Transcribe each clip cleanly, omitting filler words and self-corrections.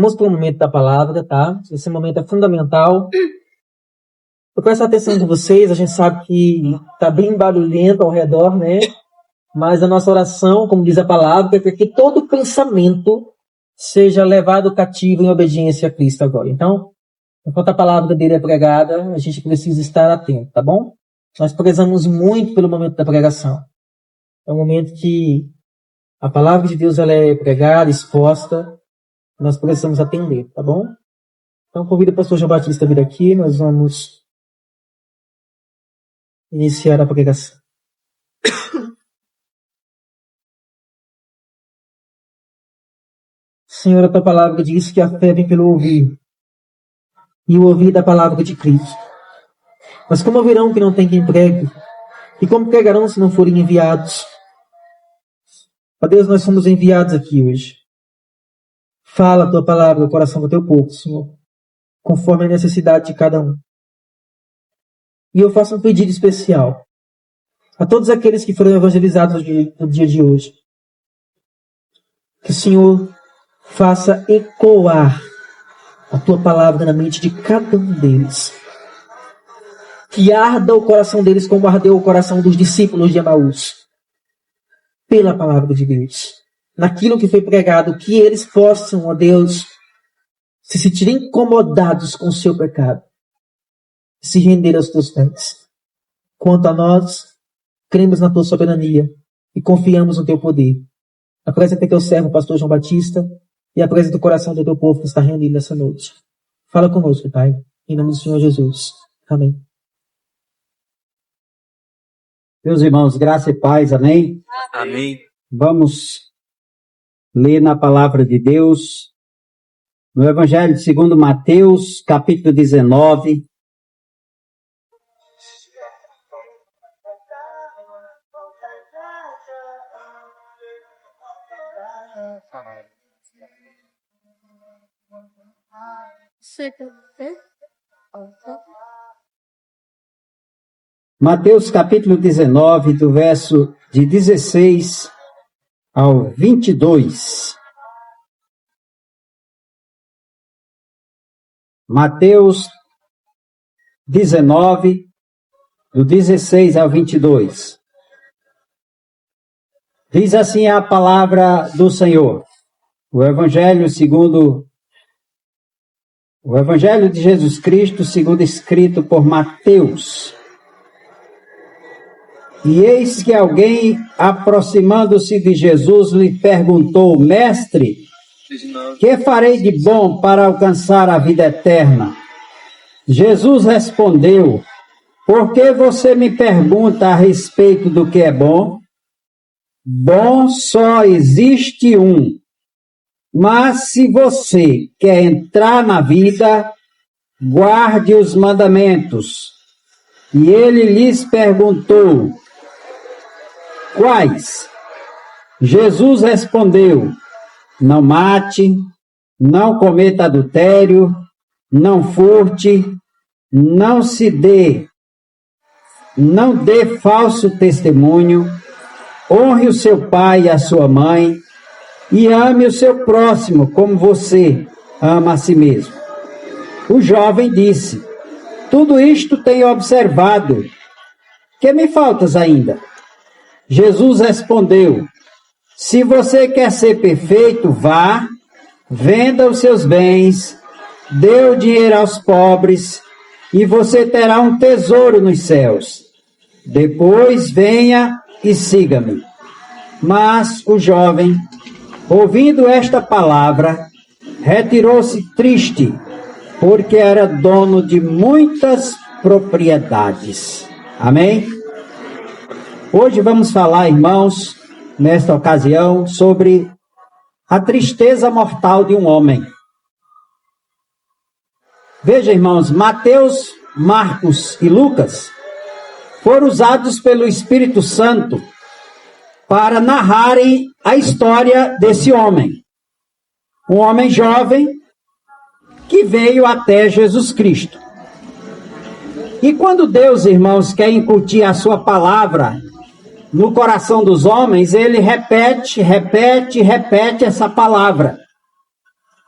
Vamos para o momento da palavra, tá? Esse momento é fundamental. Eu peço a atenção de vocês, a gente sabe que está bem barulhento ao redor, né? Mas a nossa oração, como diz a palavra, é para que todo pensamento seja levado cativo em obediência a Cristo agora. Então, enquanto a palavra dele é pregada, a gente precisa estar atento, tá bom? Nós prezamos muito pelo momento da pregação. É um momento que a palavra de Deus ela é pregada, exposta, nós precisamos atender, tá bom? Então, convido o pastor João Batista a vir aqui, nós vamos iniciar a pregação. Senhor, a tua palavra diz que a fé vem pelo ouvir, e o ouvir da palavra de Cristo. Mas como ouvirão que não tem quem pregue? E como pregarão se não forem enviados? Ó Deus, nós somos enviados aqui hoje. Fala a tua palavra no coração do teu povo, Senhor, conforme a necessidade de cada um. E eu faço um pedido especial a todos aqueles que foram evangelizados no dia de hoje. Que o Senhor faça ecoar a tua palavra na mente de cada um deles. Que arda o coração deles como ardeu o coração dos discípulos de Emaús. Pela palavra de Deus. Naquilo que foi pregado, que eles possam, ó Deus, se sentirem incomodados com o seu pecado. Se render aos teus pés. Quanto a nós, cremos na tua soberania e confiamos no teu poder. Apresenta teu servo, pastor João Batista, e apresenta o coração do teu povo que está reunido nessa noite. Fala conosco, Pai, em nome do Senhor Jesus. Amém. Meus irmãos, graça e paz, amém? Amém. Vamos ler na palavra de Deus, no Evangelho segundo Mateus, capítulo 19. Mateus capítulo 19, do verso de 16 ao 22. Mateus 19, do 16 ao 22. Diz assim a palavra do Senhor. O Evangelho de Jesus Cristo, segundo escrito por Mateus. E eis que alguém, aproximando-se de Jesus, lhe perguntou: Mestre, que farei de bom para alcançar a vida eterna? Jesus respondeu: Por que você me pergunta a respeito do que é bom? Bom só existe um. Mas se você quer entrar na vida, guarde os mandamentos. E ele lhes perguntou: Quais? Jesus respondeu: Não mate, não cometa adultério, não furte, não dê falso testemunho, honre o seu pai e a sua mãe, e ame o seu próximo como você ama a si mesmo. O jovem disse: Tudo isto tenho observado. Que me faltas ainda? Jesus respondeu: Se você quer ser perfeito, vá, venda os seus bens, dê o dinheiro aos pobres, e você terá um tesouro nos céus. Depois venha e siga-me. Mas o jovem, ouvindo esta palavra, retirou-se triste, porque era dono de muitas propriedades. Amém? Hoje vamos falar, irmãos, nesta ocasião, sobre a tristeza mortal de um homem. Veja, irmãos, Mateus, Marcos e Lucas foram usados pelo Espírito Santo para narrarem a história desse homem. Um homem jovem que veio até Jesus Cristo. E quando Deus, irmãos, quer incutir a sua palavra no coração dos homens, ele repete essa palavra.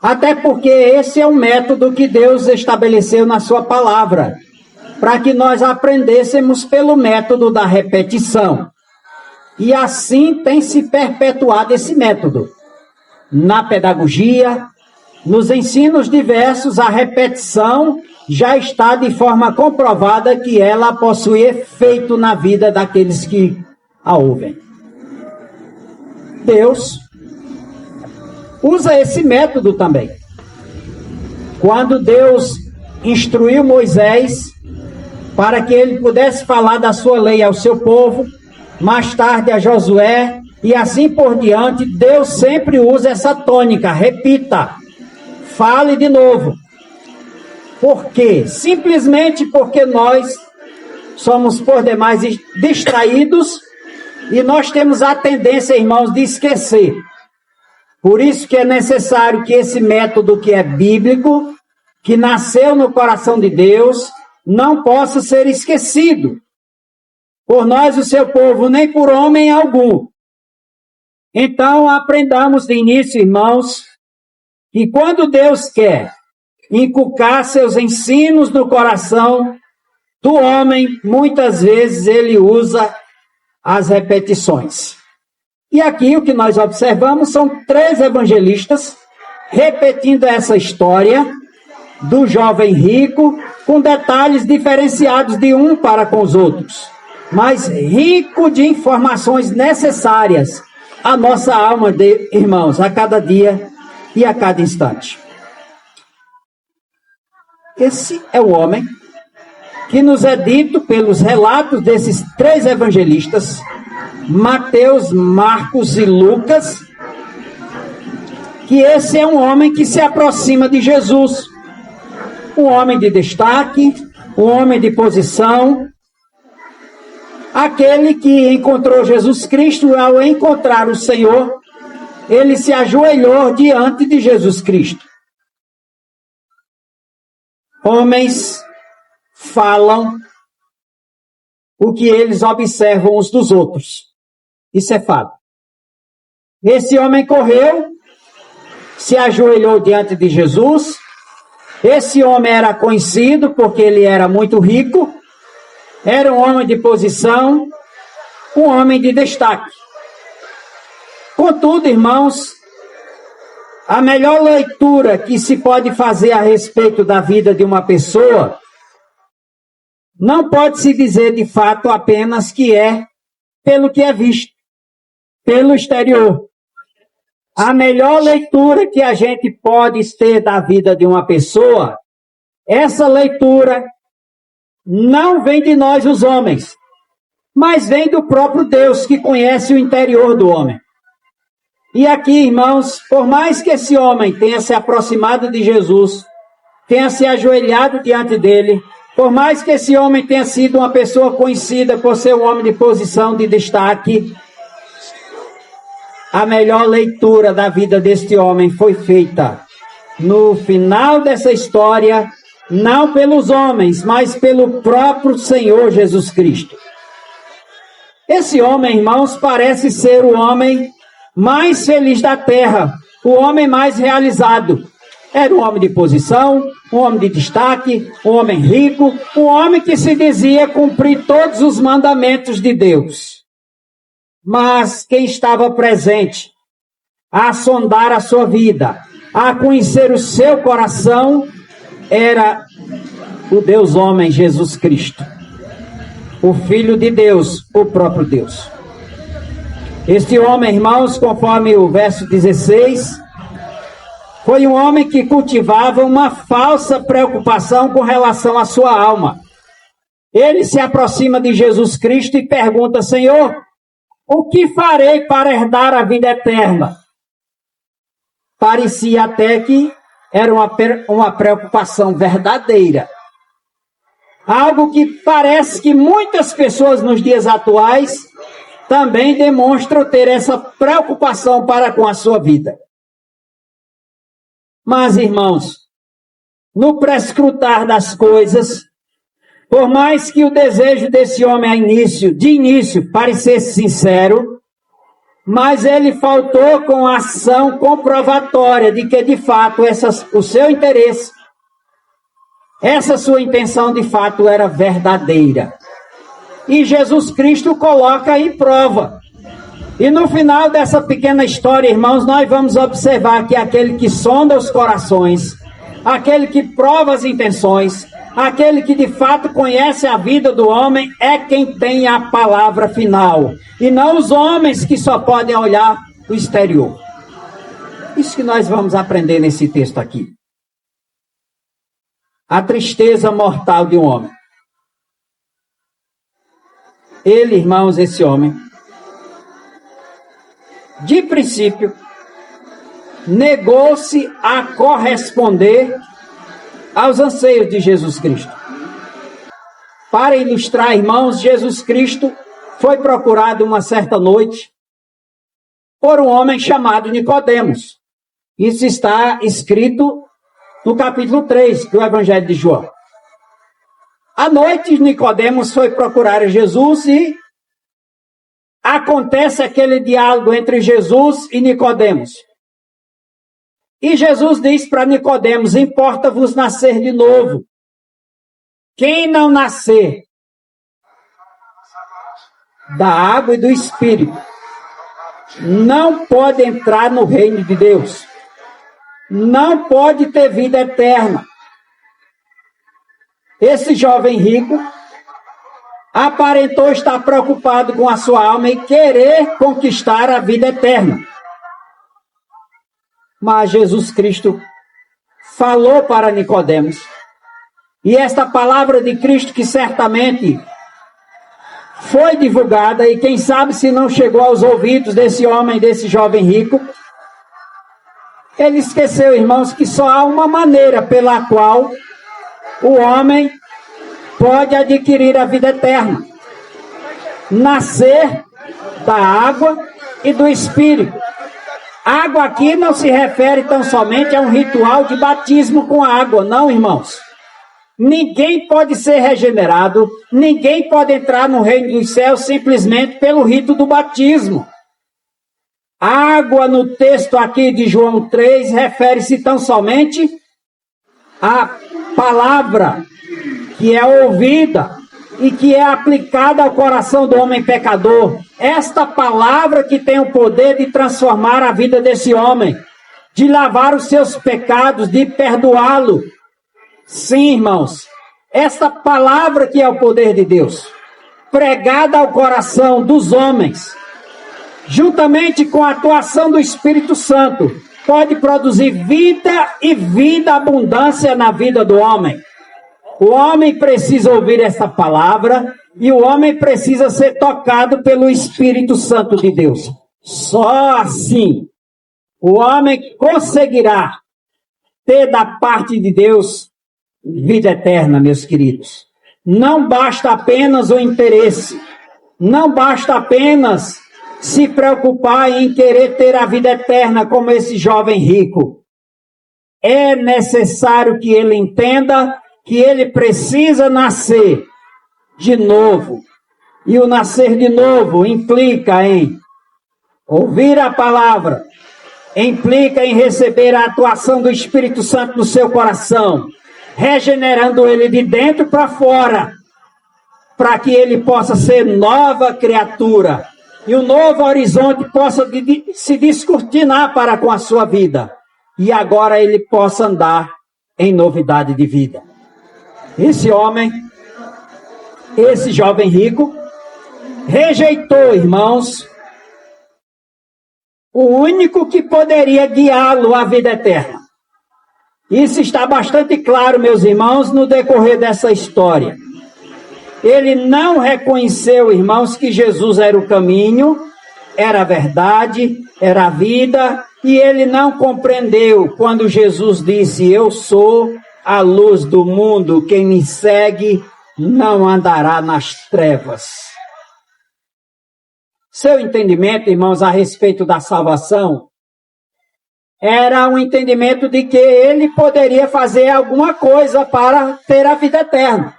Até porque esse é um método que Deus estabeleceu na sua palavra, para que nós aprendêssemos pelo método da repetição. E assim tem se perpetuado esse método. Na pedagogia, nos ensinos diversos, a repetição já está de forma comprovada que ela possui efeito na vida daqueles que a ouvem. Deus usa esse método também. Quando Deus instruiu Moisés para que ele pudesse falar da sua lei ao seu povo, mais tarde a Josué e assim por diante, Deus sempre usa essa tônica, repita, fale de novo. Por quê? Simplesmente porque nós somos por demais distraídos e nós temos a tendência, irmãos, de esquecer. Por isso que é necessário que esse método que é bíblico, que nasceu no coração de Deus, não possa ser esquecido por nós, o seu povo, nem por homem algum. Então, aprendamos de início, irmãos, que quando Deus quer inculcar seus ensinos no coração do homem, muitas vezes ele usa as repetições. E aqui o que nós observamos são 3 evangelistas repetindo essa história do jovem rico, com detalhes diferenciados de um para com os outros, mas rico de informações necessárias à nossa alma, irmãos, a cada dia e a cada instante. Esse é o homem que nos é dito pelos relatos desses 3 evangelistas, Mateus, Marcos e Lucas, que esse é um homem que se aproxima de Jesus, um homem de destaque, um homem de posição, aquele que encontrou Jesus Cristo. Ao encontrar o Senhor, ele se ajoelhou diante de Jesus Cristo. Homens falam o que eles observam uns dos outros. Isso é fato. Esse homem correu, se ajoelhou diante de Jesus. Esse homem era conhecido porque ele era muito rico, era um homem de posição, um homem de destaque. Contudo, irmãos, a melhor leitura que se pode fazer a respeito da vida de uma pessoa não pode se dizer de fato apenas que é pelo que é visto, pelo exterior. A melhor leitura que a gente pode ter da vida de uma pessoa, essa leitura não vem de nós os homens, mas vem do próprio Deus que conhece o interior do homem. E aqui, irmãos, por mais que esse homem tenha se aproximado de Jesus, tenha se ajoelhado diante dele, por mais que esse homem tenha sido uma pessoa conhecida por ser um homem de posição, de destaque, a melhor leitura da vida deste homem foi feita no final dessa história, não pelos homens, mas pelo próprio Senhor Jesus Cristo. Esse homem, irmãos, parece ser o homem mais feliz da terra, o homem mais realizado. Era um homem de posição, um homem de destaque, um homem rico, um homem que se dizia cumprir todos os mandamentos de Deus. Mas quem estava presente a sondar a sua vida, a conhecer o seu coração, era o Deus homem Jesus Cristo, o Filho de Deus, o próprio Deus. Este homem, irmãos, conforme o verso 16, foi um homem que cultivava uma falsa preocupação com relação à sua alma. Ele se aproxima de Jesus Cristo e pergunta: Senhor, o que farei para herdar a vida eterna? Parecia até que era uma preocupação verdadeira. Algo que parece que muitas pessoas nos dias atuais também demonstram ter essa preocupação para com a sua vida. Mas, irmãos, no prescrutar das coisas, por mais que o desejo desse homem de início parecesse sincero, mas ele faltou com a ação comprovatória de que, de fato, o seu interesse, essa sua intenção, de fato, era verdadeira. E Jesus Cristo coloca em prova. E no final dessa pequena história, irmãos, nós vamos observar que aquele que sonda os corações, aquele que prova as intenções, aquele que de fato conhece a vida do homem é quem tem a palavra final. E não os homens que só podem olhar o exterior. Isso que nós vamos aprender nesse texto aqui. A tristeza mortal de um homem. Ele, irmãos, esse homem, de princípio, negou-se a corresponder aos anseios de Jesus Cristo. Para ilustrar, irmãos, Jesus Cristo foi procurado uma certa noite por um homem chamado Nicodemos. Isso está escrito no capítulo 3 do Evangelho de João. À noite, Nicodemos foi procurar Jesus e acontece aquele diálogo entre Jesus e Nicodemos. E Jesus diz para Nicodemos: importa-vos nascer de novo. Quem não nascer da água e do Espírito não pode entrar no reino de Deus. Não pode ter vida eterna. Esse jovem rico aparentou estar preocupado com a sua alma e querer conquistar a vida eterna. Mas Jesus Cristo falou para Nicodemos, e esta palavra de Cristo, que certamente foi divulgada, e quem sabe se não chegou aos ouvidos desse homem, desse jovem rico, ele esqueceu, irmãos, que só há uma maneira pela qual o homem pode adquirir a vida eterna: nascer da água e do Espírito. Água aqui não se refere tão somente a um ritual de batismo com água, não, irmãos. Ninguém pode ser regenerado, ninguém pode entrar no reino dos céus simplesmente pelo rito do batismo. Água, no texto aqui de João 3, refere-se tão somente à palavra que é ouvida e que é aplicada ao coração do homem pecador. Esta palavra que tem o poder de transformar a vida desse homem, de lavar os seus pecados, de perdoá-lo. Sim, irmãos, esta palavra que é o poder de Deus, pregada ao coração dos homens, juntamente com a atuação do Espírito Santo, pode produzir vida e vida abundância na vida do homem. O homem precisa ouvir essa palavra e o homem precisa ser tocado pelo Espírito Santo de Deus. Só assim o homem conseguirá ter da parte de Deus vida eterna, meus queridos. Não basta apenas o interesse, não basta apenas se preocupar em querer ter a vida eterna como esse jovem rico. É necessário que ele entenda que ele precisa nascer de novo. E o nascer de novo implica em ouvir a palavra, implica em receber a atuação do Espírito Santo no seu coração, regenerando ele de dentro para fora, para que ele possa ser nova criatura e um novo horizonte possa se descortinar para com a sua vida, e agora ele possa andar em novidade de vida. Esse homem, esse jovem rico, rejeitou, irmãos, o único que poderia guiá-lo à vida eterna. Isso está bastante claro, meus irmãos, no decorrer dessa história. Ele não reconheceu, irmãos, que Jesus era o caminho, era a verdade, era a vida, e ele não compreendeu quando Jesus disse: eu sou a luz do mundo, quem me segue não andará nas trevas. Seu entendimento, irmãos, a respeito da salvação, era um entendimento de que ele poderia fazer alguma coisa para ter a vida eterna.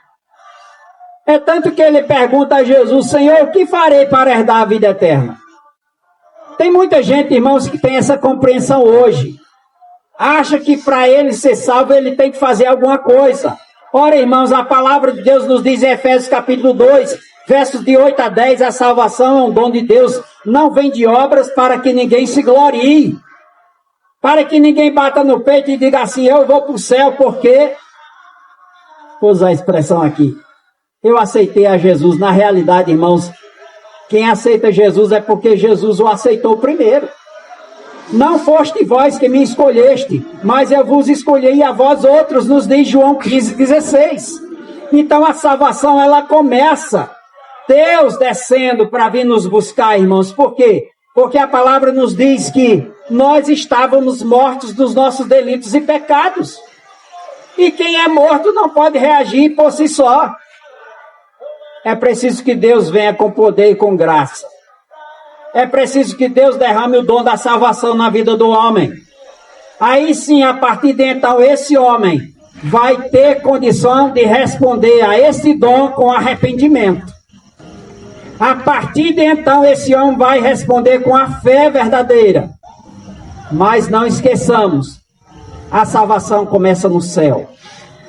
É tanto que ele pergunta a Jesus: Senhor, o que farei para herdar a vida eterna? Tem muita gente, irmãos, que tem essa compreensão hoje. Acha que para ele ser salvo, ele tem que fazer alguma coisa. Ora, irmãos, a palavra de Deus nos diz em Efésios capítulo 2, versos de 8 a 10, a salvação é um dom de Deus, não vem de obras para que ninguém se glorie. Para que ninguém bata no peito e diga assim, eu vou para o céu porque... Vou usar a expressão aqui. Eu aceitei a Jesus. Na realidade, irmãos, quem aceita Jesus é porque Jesus o aceitou primeiro. Não foste vós que me escolheste, mas eu vos escolhi a vós outros, nos diz João 15:16. Então a salvação, ela começa, Deus descendo para vir nos buscar, irmãos. Por quê? Porque a palavra nos diz que nós estávamos mortos dos nossos delitos e pecados. E quem é morto não pode reagir por si só. É preciso que Deus venha com poder e com graça. É preciso que Deus derrame o dom da salvação na vida do homem. Aí sim, a partir de então, esse homem vai ter condição de responder a esse dom com arrependimento. A partir de então, esse homem vai responder com a fé verdadeira. Mas não esqueçamos, a salvação começa no céu.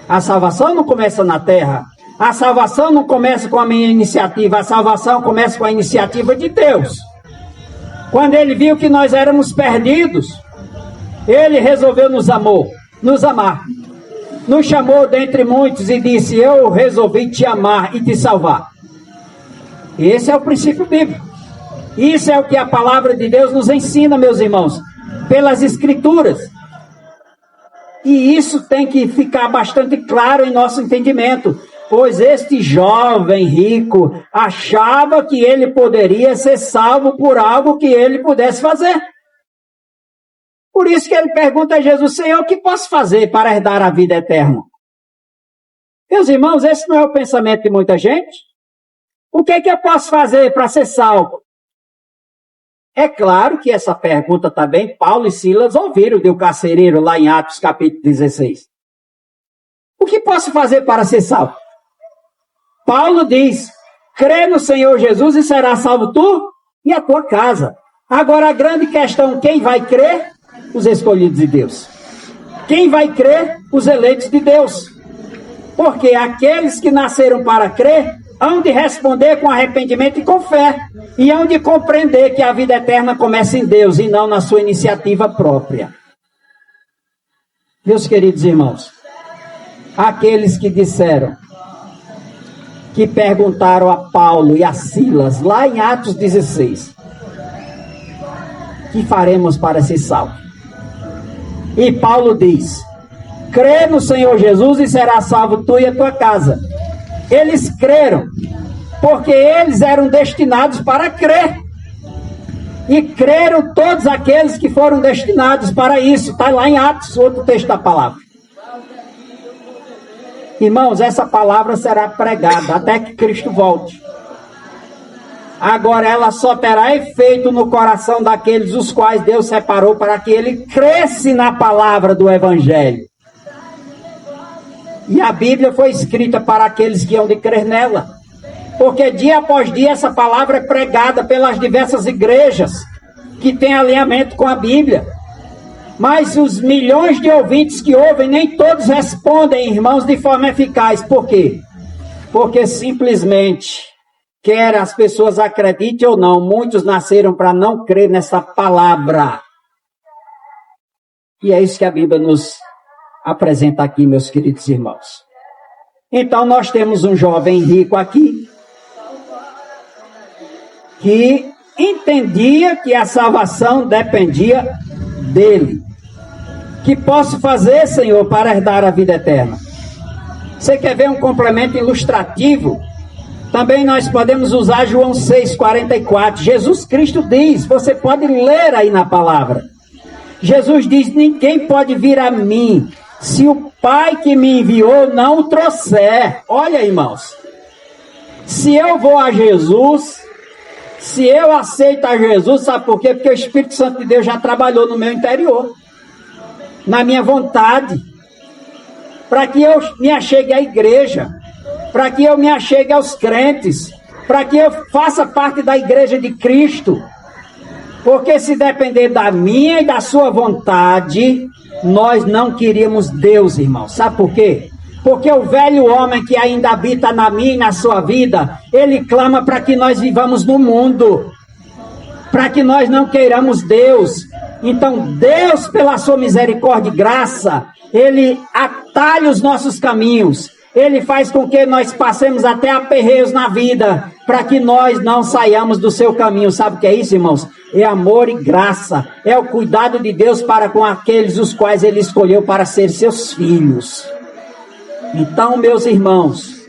A salvação não começa na terra. A salvação não começa com a minha iniciativa. A salvação começa com a iniciativa de Deus. Quando ele viu que nós éramos perdidos, ele resolveu nos amar. Nos chamou dentre muitos e disse, eu resolvi te amar e te salvar. Esse é o princípio bíblico. Isso é o que a palavra de Deus nos ensina, meus irmãos, pelas escrituras. E isso tem que ficar bastante claro em nosso entendimento, pois este jovem rico achava que ele poderia ser salvo por algo que ele pudesse fazer. Por isso que ele pergunta a Jesus, Senhor, o que posso fazer para herdar a vida eterna? Meus irmãos, esse não é o pensamento de muita gente? O que é que eu posso fazer para ser salvo? É claro que essa pergunta também Paulo e Silas ouviram do carcereiro lá em Atos capítulo 16. O que posso fazer para ser salvo? Paulo diz, crê no Senhor Jesus e será salvo tu e a tua casa. Agora a grande questão, quem vai crer? Os escolhidos de Deus. Quem vai crer? Os eleitos de Deus. Porque aqueles que nasceram para crer, hão de responder com arrependimento e com fé. E hão de compreender que a vida eterna começa em Deus e não na sua iniciativa própria. Meus queridos irmãos, aqueles que disseram, que perguntaram a Paulo e a Silas, lá em Atos 16, que faremos para ser salvos? E Paulo diz, crê no Senhor Jesus e será salvo tu e a tua casa. Eles creram, porque eles eram destinados para crer. E creram todos aqueles que foram destinados para isso. Está lá em Atos, outro texto da palavra. Irmãos, essa palavra será pregada até que Cristo volte. Agora ela só terá efeito no coração daqueles os quais Deus separou para que ele cresce na palavra do Evangelho. E a Bíblia foi escrita para aqueles que hão de crer nela. Porque dia após dia essa palavra é pregada pelas diversas igrejas que têm alinhamento com a Bíblia. Mas os milhões de ouvintes que ouvem, nem todos respondem, irmãos, de forma eficaz. Por quê? Porque simplesmente, quer as pessoas acreditem ou não, muitos nasceram para não crer nessa palavra. E é isso que a Bíblia nos apresenta aqui, meus queridos irmãos. Então nós temos um jovem rico aqui, que entendia que a salvação dependia dele. Que posso fazer, Senhor, para herdar a vida eterna? Você quer ver um complemento ilustrativo? Também nós podemos usar João 6,44. Jesus Cristo diz, você pode ler aí na palavra. Jesus diz, ninguém pode vir a mim se o Pai que me enviou não o trouxer. Olha, irmãos, se eu vou a Jesus, se eu aceito a Jesus, sabe por quê? Porque o Espírito Santo de Deus já trabalhou no meu interior, na minha vontade, para que eu me achegue à igreja, para que eu me achegue aos crentes, para que eu faça parte da igreja de Cristo. Porque se depender da minha e da sua vontade, nós não queríamos Deus, irmão. Sabe por quê? Porque o velho homem que ainda habita na minha e na sua vida, ele clama para que nós vivamos no mundo, para que nós não queiramos Deus. Então Deus, pela sua misericórdia e graça, Ele atalha os nossos caminhos. Ele faz com que nós passemos até aperreios na vida, para que nós não saiamos do seu caminho. Sabe o que é isso, irmãos? É amor e graça. É o cuidado de Deus para com aqueles os quais Ele escolheu para ser seus filhos. Então, meus irmãos,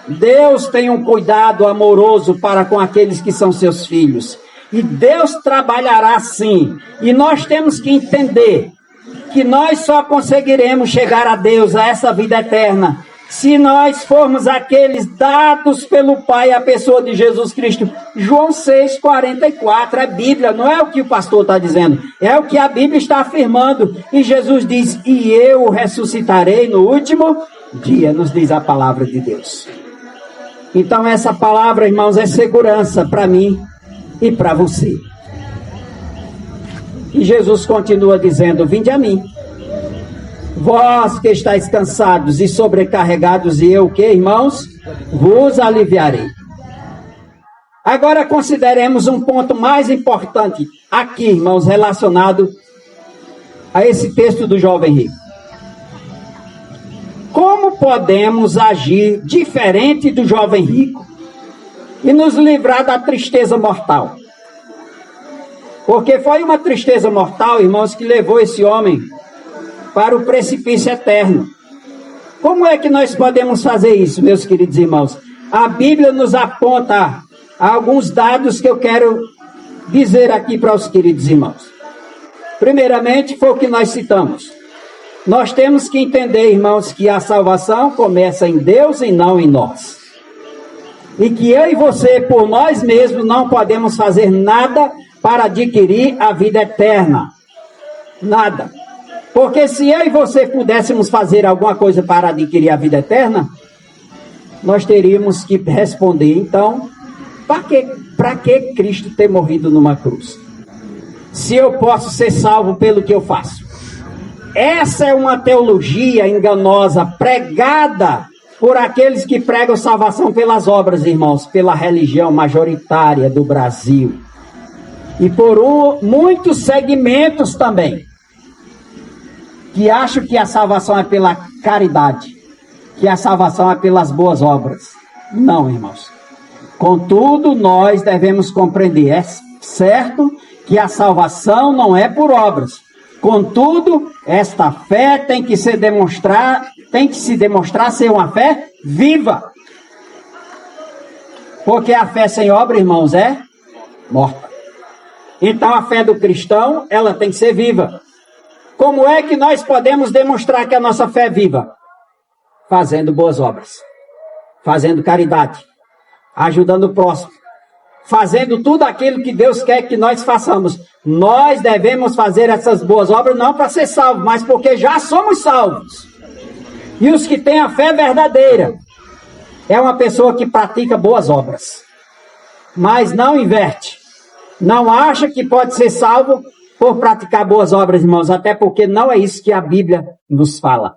Deus tem um cuidado amoroso para com aqueles que são seus filhos. E Deus trabalhará sim. E nós temos que entender que nós só conseguiremos chegar a Deus, a essa vida eterna, se nós formos aqueles dados pelo Pai, a pessoa de Jesus Cristo. João 6,44, é Bíblia, não é o que o pastor está dizendo, é o que a Bíblia está afirmando. E Jesus diz, e eu o ressuscitarei no último dia, nos diz a palavra de Deus. Então essa palavra, irmãos, é segurança para mim e para você. E Jesus continua dizendo, vinde a mim, vós que estáis cansados e sobrecarregados, e eu que, irmãos, vos aliviarei. Agora consideremos um ponto mais importante aqui, irmãos, relacionado a esse texto do jovem rico. Como podemos agir diferente do jovem rico e nos livrar da tristeza mortal? Porque foi uma tristeza mortal, irmãos, que levou esse homem para o precipício eterno. Como é que nós podemos fazer isso, meus queridos irmãos? A Bíblia nos aponta alguns dados que eu quero dizer aqui para os queridos irmãos. Primeiramente, foi o que nós citamos. Nós temos que entender, irmãos, que a salvação começa em Deus e não em nós. E que eu e você, por nós mesmos, não podemos fazer nada para adquirir a vida eterna. Nada. Porque se eu e você pudéssemos fazer alguma coisa para adquirir a vida eterna, nós teríamos que responder, então, para que Cristo ter morrido numa cruz? Se eu posso ser salvo pelo que eu faço. Essa é uma teologia enganosa, pregada por aqueles que pregam salvação pelas obras, irmãos, pela religião majoritária do Brasil. E por muitos segmentos também, que acham que a salvação é pela caridade, que a salvação é pelas boas obras. Não, irmãos. Contudo, nós devemos compreender, é certo que a salvação não é por obras. Contudo, esta fé tem que se demonstrar ser uma fé viva. Porque a fé sem obra, irmãos, é morta. Então a fé do cristão, ela tem que ser viva. Como é que nós podemos demonstrar que a nossa fé é viva? Fazendo boas obras, fazendo caridade, ajudando o próximo, fazendo tudo aquilo que Deus quer que nós façamos. Nós devemos fazer essas boas obras não para ser salvos, mas porque já somos salvos. E os que têm a fé verdadeira é uma pessoa que pratica boas obras, mas não inverte. Não acha que pode ser salvo por praticar boas obras, irmãos, até porque não é isso que a Bíblia nos fala.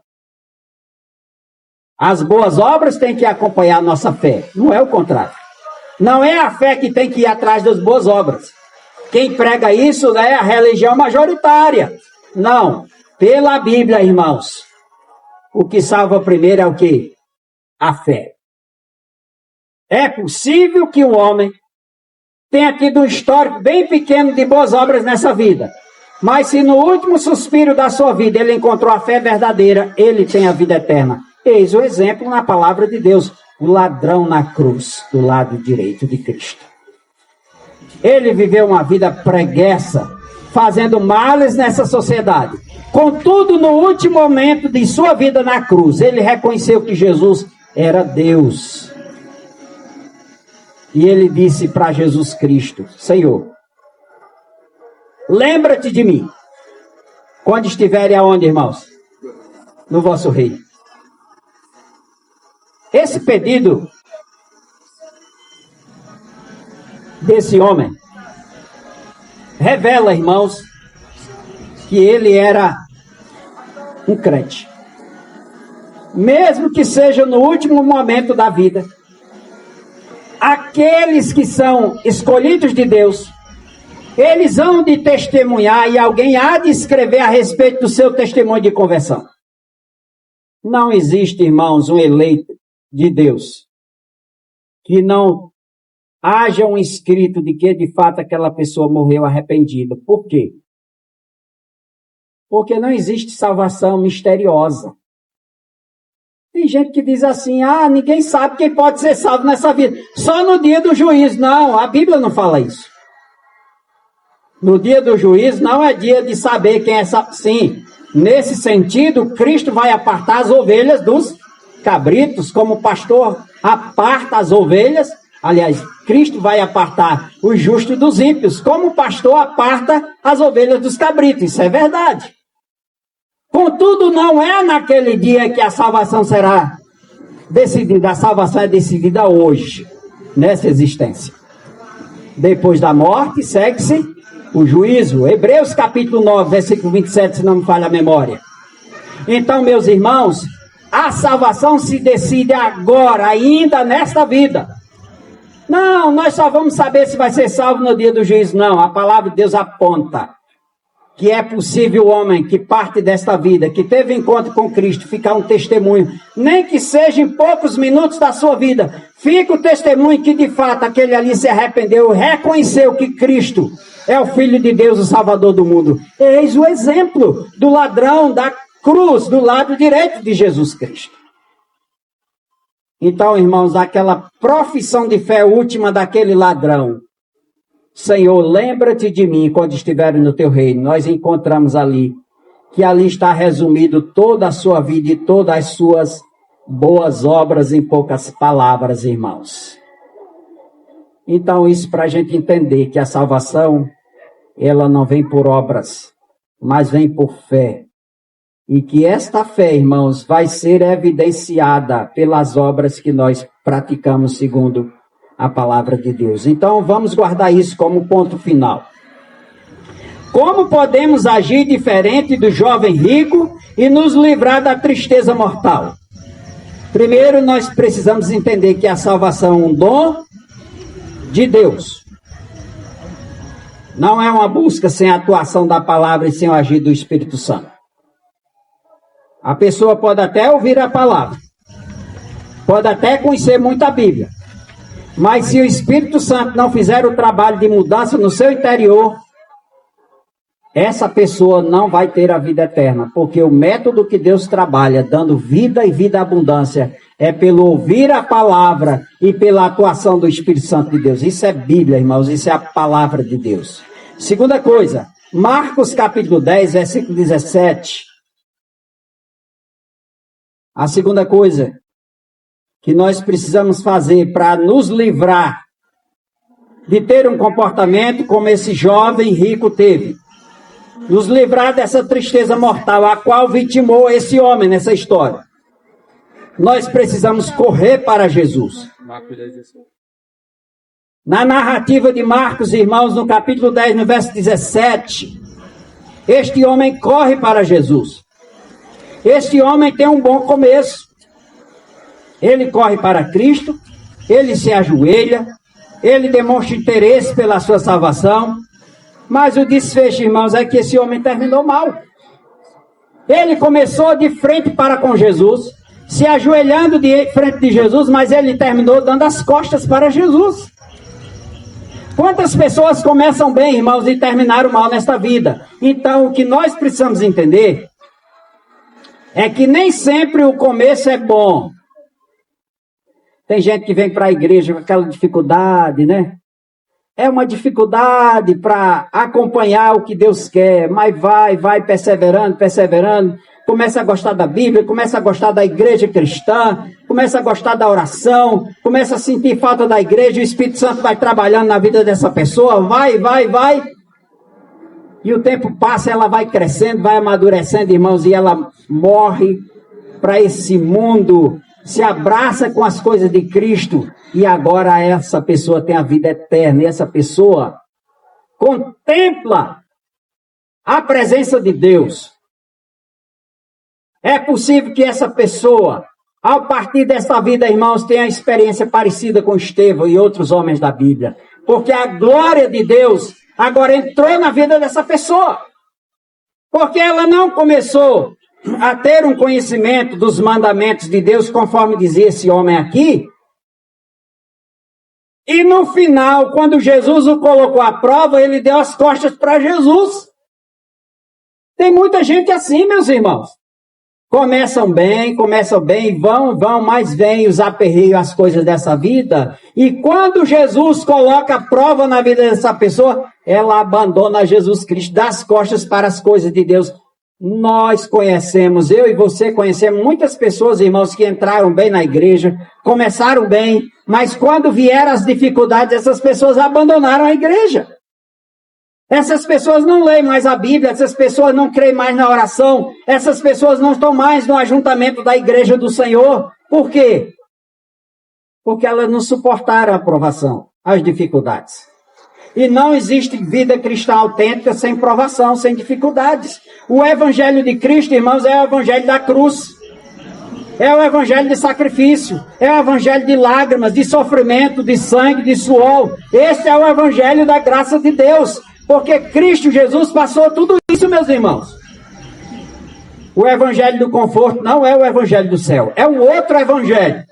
As boas obras têm que acompanhar a nossa fé, não é o contrário. Não é a fé que tem que ir atrás das boas obras. Quem prega isso é a religião majoritária. Não, pela Bíblia, irmãos, o que salva primeiro é o quê? A fé. É possível que um homem tenha tido um histórico bem pequeno de boas obras nessa vida. Mas se no último suspiro da sua vida ele encontrou a fé verdadeira, ele tem a vida eterna. Eis o exemplo na palavra de Deus. O ladrão na cruz, do lado direito de Cristo. Ele viveu uma vida preguiça, fazendo males nessa sociedade. Contudo, no último momento de sua vida na cruz, ele reconheceu que Jesus era Deus. E ele disse para Jesus Cristo, Senhor, lembra-te de mim, quando estiverem aonde, irmãos? No vosso reino. Esse pedido desse homem revela, irmãos, que ele era um crente. Mesmo que seja no último momento da vida, aqueles que são escolhidos de Deus, eles hão de testemunhar e alguém há de escrever a respeito do seu testemunho de conversão. Não existe, irmãos, um eleito de Deus que não haja um escrito de que de fato aquela pessoa morreu arrependida. Por quê? Porque não existe salvação misteriosa. Tem gente que diz assim, ninguém sabe quem pode ser salvo nessa vida. Só no dia do juízo. Não, a Bíblia não fala isso. No dia do juízo não é dia de saber quem é salvo. Sim, nesse sentido, Cristo vai apartar as ovelhas dos cabritos, como o pastor aparta as ovelhas. Aliás, Cristo vai apartar os justos dos ímpios, como o pastor aparta as ovelhas dos cabritos. Isso é verdade. Contudo, não é naquele dia que a salvação será decidida. A salvação é decidida hoje, nessa existência. Depois da morte, segue-se o juízo. Hebreus capítulo 9, versículo 27, se não me falha a memória. Então, meus irmãos, a salvação se decide agora, ainda nesta vida. Não, nós só vamos saber se vai ser salvo no dia do juízo. Não, a palavra de Deus aponta que é possível o homem que parte desta vida, que teve encontro com Cristo, ficar um testemunho, nem que seja em poucos minutos da sua vida, fica o testemunho que de fato aquele ali se arrependeu, reconheceu que Cristo é o Filho de Deus, o Salvador do mundo. Eis o exemplo do ladrão da cruz, do lado direito de Jesus Cristo. Então, irmãos, aquela profissão de fé última daquele ladrão, Senhor, lembra-te de mim quando estiveres no teu reino. Nós encontramos ali, que ali está resumido toda a sua vida e todas as suas boas obras em poucas palavras, irmãos. Então, isso para a gente entender que a salvação, ela não vem por obras, mas vem por fé. E que esta fé, irmãos, vai ser evidenciada pelas obras que nós praticamos segundo a palavra de Deus. Então, vamos guardar isso como ponto final. Como podemos agir diferente do jovem rico e nos livrar da tristeza mortal? Primeiro, nós precisamos entender que a salvação é um dom de Deus. Não é uma busca sem a atuação da palavra e sem o agir do Espírito Santo. A pessoa pode até ouvir a palavra, pode até conhecer muito a Bíblia, mas se o Espírito Santo não fizer o trabalho de mudança no seu interior, essa pessoa não vai ter a vida eterna, porque o método que Deus trabalha, dando vida e vida abundância, é pelo ouvir a palavra e pela atuação do Espírito Santo de Deus. Isso é Bíblia, irmãos, isso é a palavra de Deus. Segunda coisa, Marcos capítulo 10, versículo 17. A segunda coisa que nós precisamos fazer para nos livrar de ter um comportamento como esse jovem rico teve. Nos livrar dessa tristeza mortal a qual vitimou esse homem nessa história. Nós precisamos correr para Jesus. Na narrativa de Marcos, irmãos, no capítulo 10, no verso 17, este homem corre para Jesus. Este homem tem um bom começo. Ele corre para Cristo, ele se ajoelha, ele demonstra interesse pela sua salvação, mas o desfecho, irmãos, é que esse homem terminou mal. Ele começou de frente para com Jesus, se ajoelhando de frente de Jesus, mas ele terminou dando as costas para Jesus. Quantas pessoas começam bem, irmãos, e terminaram mal nesta vida? Então, o que nós precisamos entender é que nem sempre o começo é bom. Tem gente que vem para a igreja com aquela dificuldade, né? É uma dificuldade para acompanhar o que Deus quer, mas vai perseverando, começa a gostar da Bíblia, começa a gostar da igreja cristã, começa a gostar da oração, começa a sentir falta da igreja, o Espírito Santo vai trabalhando na vida dessa pessoa, vai, e o tempo passa, ela vai crescendo, vai amadurecendo, irmãos, e ela morre para esse mundo, se abraça com as coisas de Cristo, e agora essa pessoa tem a vida eterna, e essa pessoa, contempla a presença de Deus, é possível que essa pessoa, ao partir dessa vida, irmãos, tenha uma experiência parecida com Estevão e outros homens da Bíblia. Porque a glória de Deus agora entrou na vida dessa pessoa. Porque ela não começou a ter um conhecimento dos mandamentos de Deus, conforme dizia esse homem aqui. E no final, quando Jesus o colocou à prova, ele deu as costas para Jesus. Tem muita gente assim, meus irmãos. Começam bem, vão, mas vem os aperreios, as coisas dessa vida. E quando Jesus coloca a prova na vida dessa pessoa, ela abandona Jesus Cristo, dá as costas para as coisas de Deus. Nós conhecemos, eu e você conhecemos muitas pessoas, irmãos, que entraram bem na igreja, começaram bem, mas quando vieram as dificuldades, essas pessoas abandonaram a igreja. Essas pessoas não leem mais a Bíblia, essas pessoas não creem mais na oração, essas pessoas não estão mais no ajuntamento da igreja do Senhor. Por quê? Porque elas não suportaram a provação, as dificuldades. E não existe vida cristã autêntica sem provação, sem dificuldades. O evangelho de Cristo, irmãos, é o evangelho da cruz. É o evangelho de sacrifício. É o evangelho de lágrimas, de sofrimento, de sangue, de suor. Esse é o evangelho da graça de Deus. Porque Cristo Jesus passou tudo isso, meus irmãos. O evangelho do conforto não é o evangelho do céu. É um outro evangelho.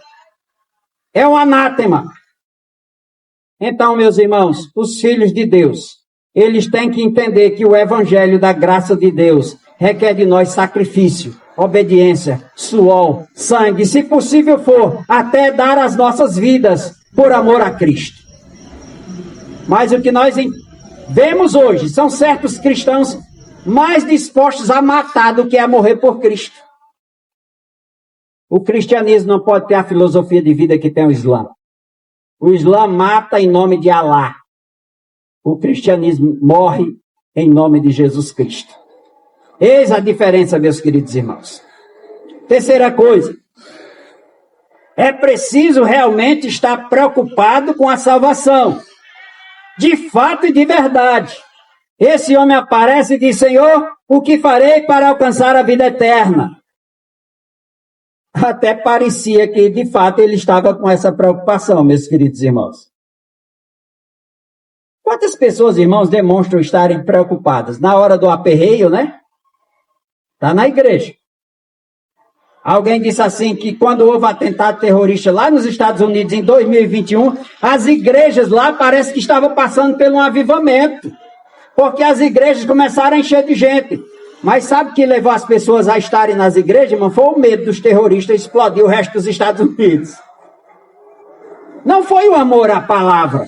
É um anátema. Então, meus irmãos, os filhos de Deus, eles têm que entender que o evangelho da graça de Deus requer de nós sacrifício, obediência, suor, sangue, se possível for, até dar as nossas vidas por amor a Cristo. Mas o que nós vemos hoje são certos cristãos mais dispostos a matar do que a morrer por Cristo. O cristianismo não pode ter a filosofia de vida que tem o Islã. O Islã mata em nome de Alá. O cristianismo morre em nome de Jesus Cristo. Eis a diferença, meus queridos irmãos. Terceira coisa. É preciso realmente estar preocupado com a salvação. De fato e de verdade. Esse homem aparece e diz: Senhor, o que farei para alcançar a vida eterna? Até parecia que, de fato, ele estava com essa preocupação, meus queridos irmãos. Quantas pessoas, irmãos, demonstram estarem preocupadas? Na hora do aperreio, né? Está na igreja. Alguém disse assim que quando houve atentado terrorista lá nos Estados Unidos em 2021, as igrejas lá parece que estavam passando por um avivamento. Porque as igrejas começaram a encher de gente. Mas sabe o que levou as pessoas a estarem nas igrejas, irmão? Foi o medo dos terroristas explodir o resto dos Estados Unidos. Não foi o amor à palavra.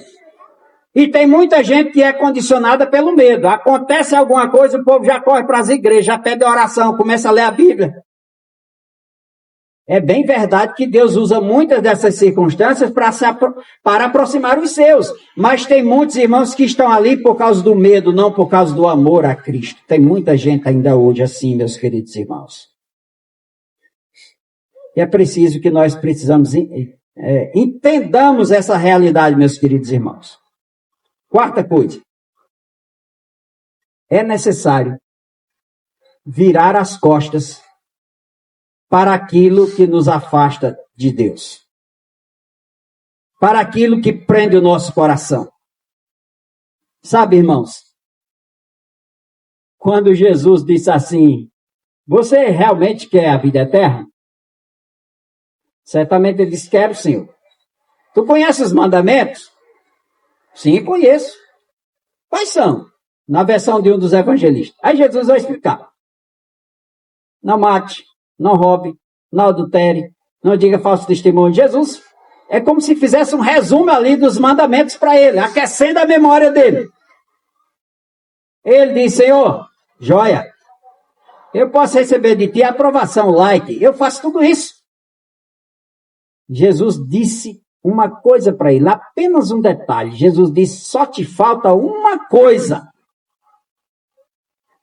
E tem muita gente que é condicionada pelo medo. Acontece alguma coisa, o povo já corre para as igrejas, já pede oração, começa a ler a Bíblia. É bem verdade que Deus usa muitas dessas circunstâncias para aproximar os seus. Mas tem muitos irmãos que estão ali por causa do medo, não por causa do amor a Cristo. Tem muita gente ainda hoje assim, meus queridos irmãos. E é preciso que nós entendamos essa realidade, meus queridos irmãos. Quarta coisa. É necessário virar as costas para aquilo que nos afasta de Deus. Para aquilo que prende o nosso coração. Sabe, irmãos, quando Jesus disse assim: você realmente quer a vida eterna? Certamente ele disse: quero, Senhor. Tu conhece os mandamentos? Sim, conheço. Quais são? Na versão de um dos evangelistas. Aí Jesus vai explicar. Não mate. Não roube, não adultere, não diga falso testemunho. Jesus é como se fizesse um resumo ali dos mandamentos para ele, aquecendo a memória dele. Ele diz: Senhor, joia, eu posso receber de ti aprovação, like, eu faço tudo isso. Jesus disse uma coisa para ele, apenas um detalhe. Jesus disse: só te falta uma coisa.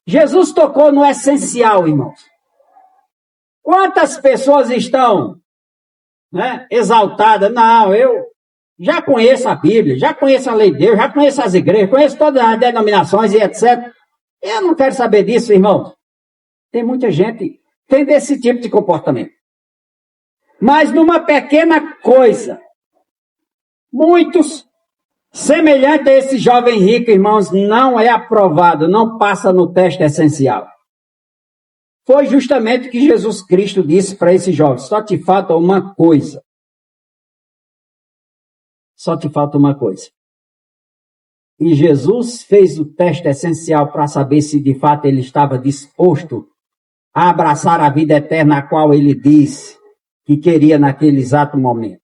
Jesus tocou no essencial, irmãos. Quantas pessoas estão exaltadas? Não, eu Já conheço a Bíblia, já conheço a lei de Deus, já conheço as igrejas, conheço todas as denominações e etc. Eu não quero saber disso, irmão. Tem muita gente que tem desse tipo de comportamento. Mas numa pequena coisa, muitos, semelhante a esse jovem rico, irmãos, não é aprovado, não passa no teste essencial. Foi justamente o que Jesus Cristo disse para esse jovem: só te falta uma coisa. Só te falta uma coisa. E Jesus fez o teste essencial para saber se de fato ele estava disposto a abraçar a vida eterna a qual ele disse que queria naquele exato momento.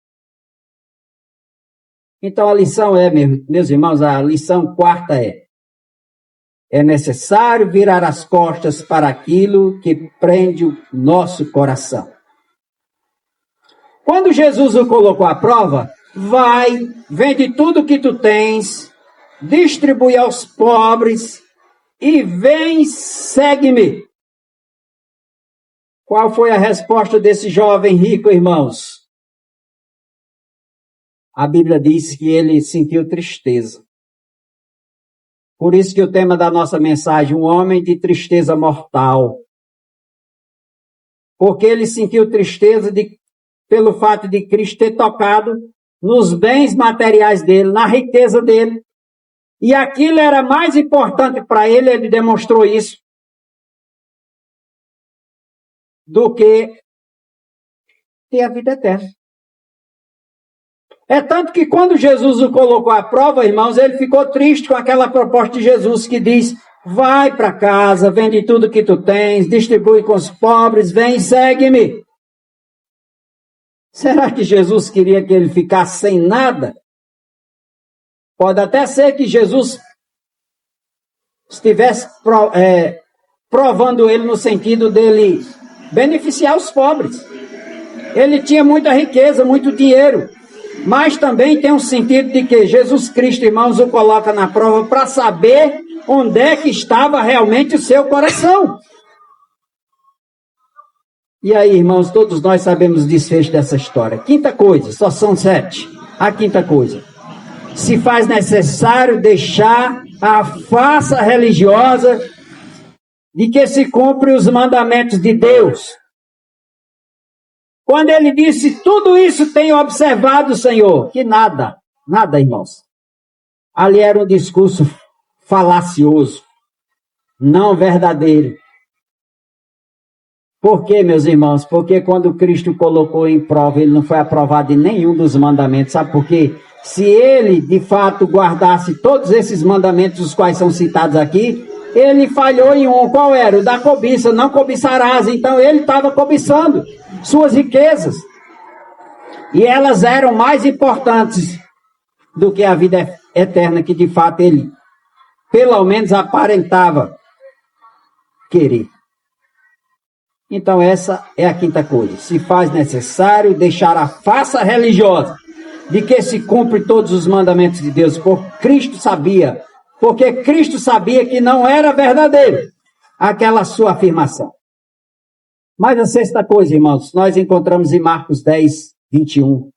Então a lição meus irmãos, a lição quarta é necessário virar as costas para aquilo que prende o nosso coração. Quando Jesus o colocou à prova, vai, vende tudo que tu tens, distribui aos pobres e vem, segue-me. Qual foi a resposta desse jovem rico, irmãos? A Bíblia diz que ele sentiu tristeza. Por isso que o tema da nossa mensagem, um homem de tristeza mortal. Porque ele sentiu tristeza pelo fato de Cristo ter tocado nos bens materiais dele, na riqueza dele. E aquilo era mais importante para ele, ele demonstrou isso, do que ter a vida eterna. É tanto que quando Jesus o colocou à prova, irmãos, ele ficou triste com aquela proposta de Jesus que diz: vai para casa, vende tudo que tu tens, distribui com os pobres, vem e segue-me. Será que Jesus queria que ele ficasse sem nada? Pode até ser que Jesus estivesse provando ele no sentido dele beneficiar os pobres. Ele tinha muita riqueza, muito dinheiro. Mas também tem um sentido de que Jesus Cristo, irmãos, o coloca na prova para saber onde é que estava realmente o seu coração. E aí, irmãos, todos nós sabemos o desfecho dessa história. Quinta coisa, só são 7. A quinta coisa: se faz necessário deixar a farsa religiosa de que se cumpre os mandamentos de Deus. Quando ele disse: tudo isso tenho observado, Senhor, que nada, irmãos. Ali era um discurso falacioso, não verdadeiro. Por quê, meus irmãos? Porque quando Cristo colocou em prova, ele não foi aprovado em nenhum dos mandamentos. Sabe por quê? Se ele, de fato, guardasse todos esses mandamentos, os quais são citados aqui, ele falhou em um. Qual era? O da cobiça. Não cobiçarás. Então ele estava cobiçando suas riquezas. E elas eram mais importantes do que a vida eterna, que de fato ele, pelo menos, aparentava querer. Então essa é a quinta coisa. Se faz necessário deixar a farsa religiosa de que se cumpre todos os mandamentos de Deus, porque Cristo sabia que não era verdadeiro aquela sua afirmação. Mas a sexta coisa, irmãos, nós encontramos em Marcos 10, 21.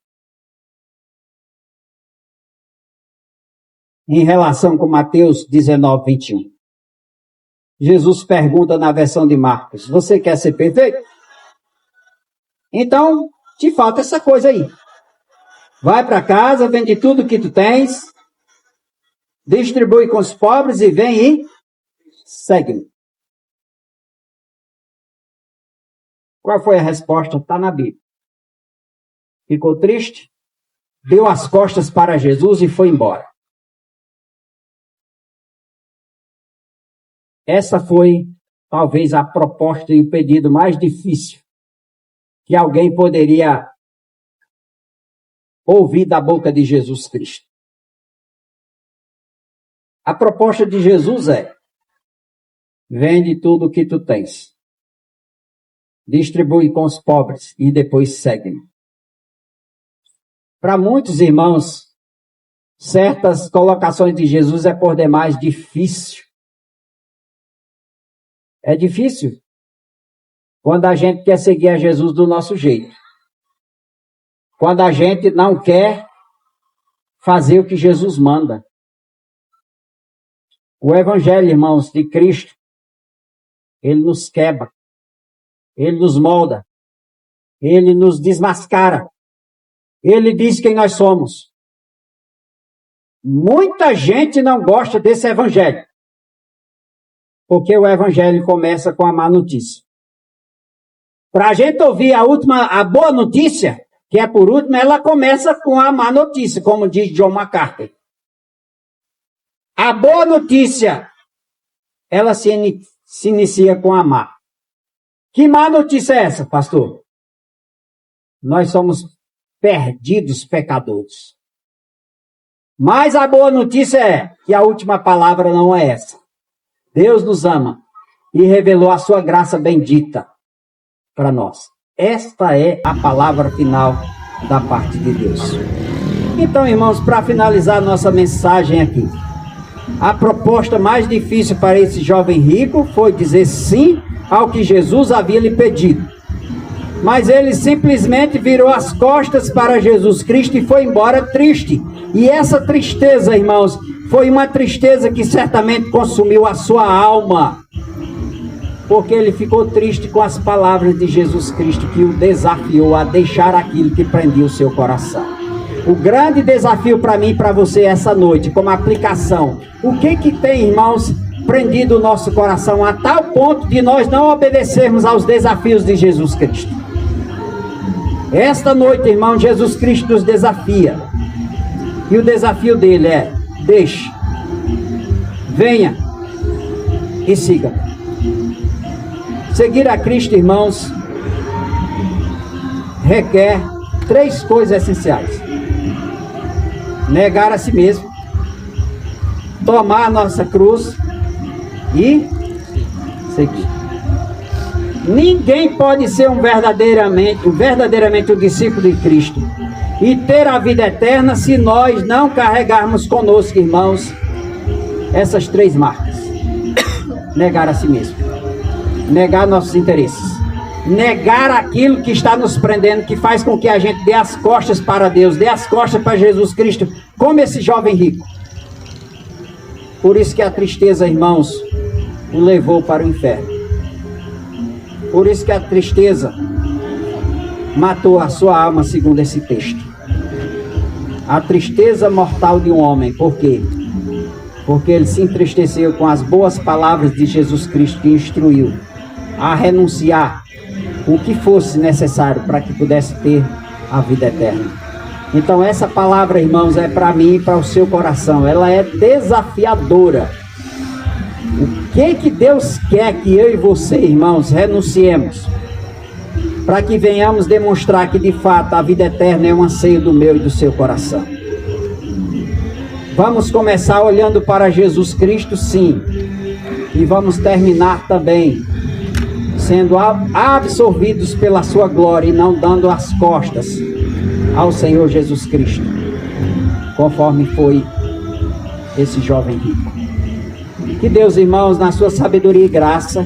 Em relação com Mateus 19, 21. Jesus pergunta na versão de Marcos: você quer ser perfeito? Então, te falta essa coisa aí. Vai para casa, vende tudo que tu tens, distribui com os pobres e vem e segue-me. Qual foi a resposta? Está na Bíblia. Ficou triste, deu as costas para Jesus e foi embora. Essa foi, talvez, a proposta e o pedido mais difícil que alguém poderia ouvir da boca de Jesus Cristo. A proposta de Jesus é: vende tudo o que tu tens, distribui com os pobres e depois segue-me. Para muitos irmãos, certas colocações de Jesus é por demais difícil. É difícil quando a gente quer seguir a Jesus do nosso jeito. Quando a gente não quer fazer o que Jesus manda. O Evangelho, irmãos, de Cristo, ele nos quebra, ele nos molda, ele nos desmascara, ele diz quem nós somos. Muita gente não gosta desse Evangelho, porque o Evangelho começa com a má notícia. Para a gente ouvir a boa notícia, que é por último, ela começa com a má notícia, como diz John MacArthur. A boa notícia, ela se inicia com a má. Que má notícia é essa, pastor? Nós somos perdidos pecadores. Mas a boa notícia é que a última palavra não é essa. Deus nos ama e revelou a sua graça bendita para nós. Esta é a palavra final da parte de Deus. Então, irmãos, para finalizar nossa mensagem aqui, a proposta mais difícil para esse jovem rico foi dizer sim ao que Jesus havia lhe pedido. Mas ele simplesmente virou as costas para Jesus Cristo e foi embora triste. E essa tristeza, irmãos, foi uma tristeza que certamente consumiu a sua alma. Porque ele ficou triste com as palavras de Jesus Cristo que o desafiou a deixar aquilo que prendia o seu coração. O grande desafio para mim e para você essa noite, como aplicação, o que tem, irmãos, prendido o nosso coração a tal ponto de nós não obedecermos aos desafios de Jesus Cristo? Esta noite, irmão, Jesus Cristo nos desafia. E o desafio dele é: deixe, venha e siga. Seguir a Cristo, irmãos, requer 3 coisas essenciais: negar a si mesmo, tomar a nossa cruz e seguir. Ninguém pode ser verdadeiramente um discípulo de Cristo e ter a vida eterna se nós não carregarmos conosco, irmãos, essas 3 marcas. Negar a si mesmo, negar nossos interesses, negar aquilo que está nos prendendo, que faz com que a gente dê as costas para Deus, dê as costas para Jesus Cristo, como esse jovem rico. Por isso que a tristeza, irmãos, o levou para o inferno. Por isso que a tristeza matou a sua alma, segundo esse texto. A tristeza mortal de um homem. Por quê? Porque ele se entristeceu com as boas palavras de Jesus Cristo, que instruiu a renunciar o que fosse necessário para que pudesse ter a vida eterna. Então essa palavra, irmãos, é para mim e para o seu coração. Ela é desafiadora. O que Deus quer que eu e você, irmãos, renunciemos, para que venhamos demonstrar que de fato a vida eterna é um anseio do meu e do seu coração. Vamos começar olhando para Jesus Cristo, sim, e vamos terminar também sendo absorvidos pela sua glória e não dando as costas ao Senhor Jesus Cristo, conforme foi esse jovem rico. Que Deus, irmãos, na sua sabedoria e graça,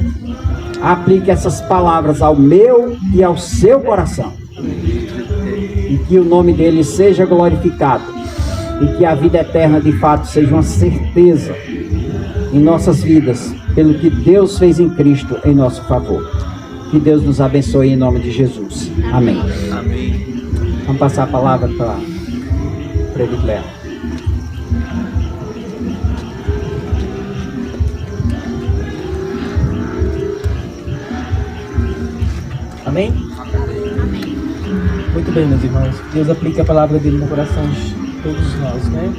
aplique essas palavras ao meu e ao seu coração, e que o nome dele seja glorificado, e que a vida eterna de fato seja uma certeza em nossas vidas, pelo que Deus fez em Cristo em nosso favor. Que Deus nos abençoe em nome de Jesus. Amém. Amém. Vamos passar a palavra para o presbítero. Amém? Muito bem, meus irmãos. Deus aplica a palavra dele no coração de todos nós, né?